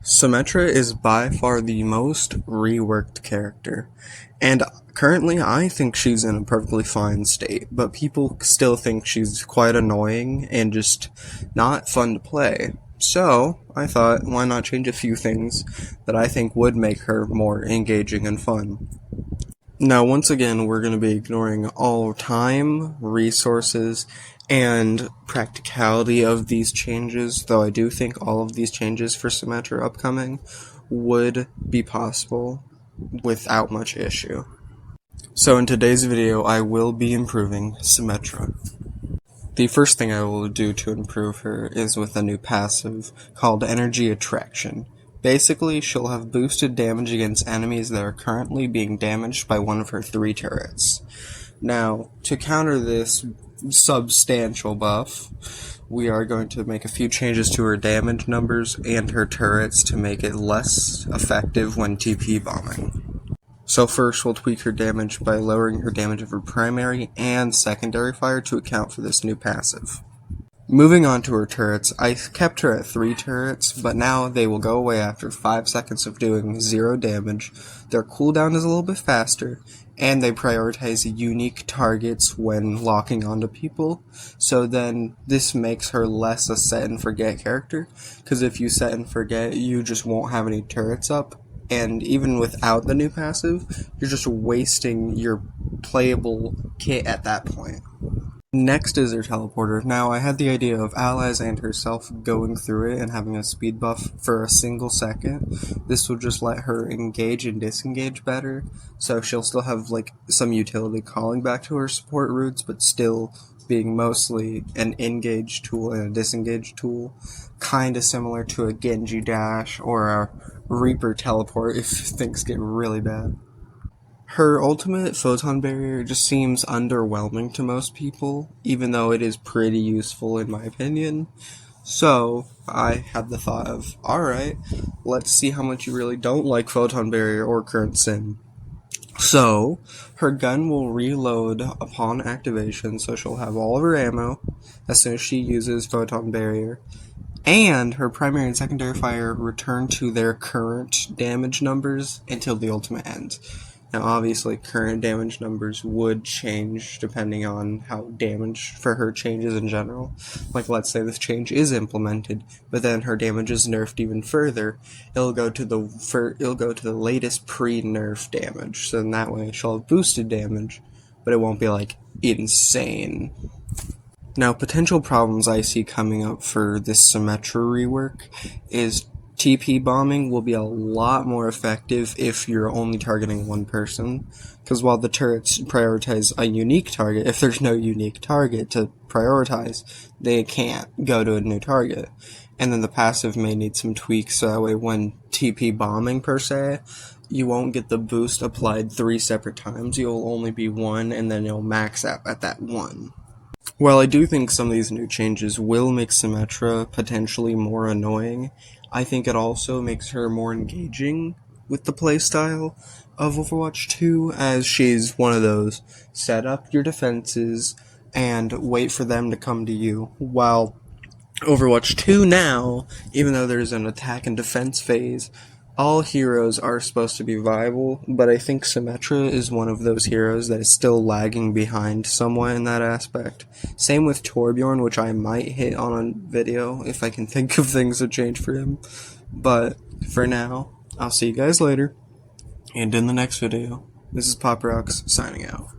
Symmetra is by far the most reworked character, and currently I think she's in a perfectly fine state, but people still think she's quite annoying and just not fun to play. So, I thought, why not change a few things that I think would make her more engaging and fun. Now, once again, we're going to be ignoring all time, resources, and practicality of these changes, though I do think all of these changes for Symmetra upcoming would be possible without much issue. So in today's video, I will be improving Symmetra. The first thing I will do to improve her is with a new passive called Energy Attraction. Basically, she'll have boosted damage against enemies that are currently being damaged by one of her 3 turrets. Now, to counter this substantial buff, we are going to make a few changes to her damage numbers and her turrets to make it less effective when TP bombing. So first, we'll tweak her damage by lowering her damage of her primary and secondary fire to account for this new passive. Moving on to her turrets, I kept her at 3 turrets, but now they will go away after 5 seconds of doing 0 damage. Their cooldown is a little bit faster, and they prioritize unique targets when locking onto people, so then this makes her less a set and forget character, because if you set and forget, you just won't have any turrets up, and even without the new passive, you're just wasting your playable kit at that point. Next is her teleporter. Now, I had the idea of allies and herself going through it and having a speed buff for a single second. This will just let her engage and disengage better, so she'll still have like some utility calling back to her support routes, but still being mostly an engage tool and a disengage tool, kinda similar to a Genji dash or a Reaper teleport if things get really bad. Her ultimate photon barrier just seems underwhelming to most people, even though it is pretty useful in my opinion. So, I had the thought of, alright, let's see how much you really don't like photon barrier or current sim. So, her gun will reload upon activation, so she'll have all of her ammo as soon as she uses photon barrier. And her primary and secondary fire return to their current damage numbers until the ultimate ends. Now, obviously, current damage numbers would change depending on how damage for her changes in general. Like, let's say this change is implemented, but then her damage is nerfed even further. It'll go to the latest pre-nerf damage. So in that way, she'll have boosted damage, but it won't be like insane. Now, potential problems I see coming up for this Symmetra rework is TP bombing will be a lot more effective if you're only targeting one person, because while the turrets prioritize a unique target, if there's no unique target to prioritize, they can't go to a new target. And then the passive may need some tweaks, so that way when TP bombing per se, you won't get the boost applied 3 separate times, you'll only be 1, and then you'll max out at that 1. While I do think some of these new changes will make Symmetra potentially more annoying, I think it also makes her more engaging with the playstyle of Overwatch 2, as she's one of those set up your defenses and wait for them to come to you, while Overwatch 2 now, even though there's an attack and defense phase, all heroes are supposed to be viable, but I think Symmetra is one of those heroes that is still lagging behind somewhat in that aspect. Same with Torbjorn, which I might hit on a video if I can think of things to change for him. But for now, I'll see you guys later, and in the next video. This is Pop Rocks, signing out.